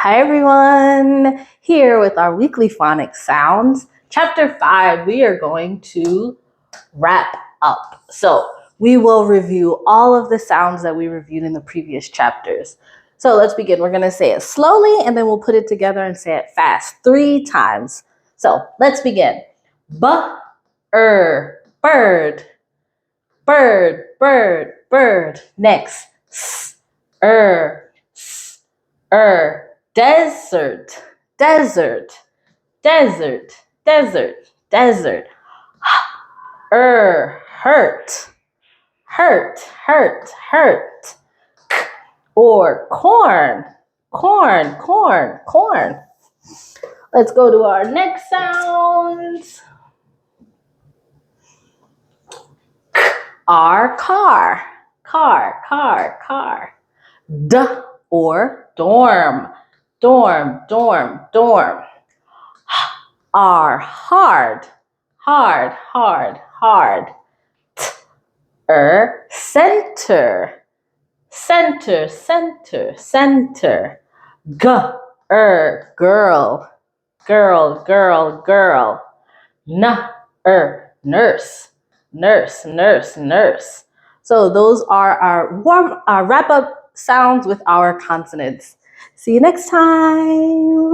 Hi everyone, here with our weekly phonics sounds. Chapter 5, we are going to wrap up. So we will review all of the sounds that we reviewed in the previous chapters. So let's begin. We're going to say it slowly and then we'll put it together and say it fast 3 times. So let's begin. Bird, bird, bird. Next, desert, desert, hurt, or corn. Let's go to our next sounds. Our car. D or dorm. Are hard. Center. Girl. Nurse. So those are our wrap up sounds with our consonants. See you next time.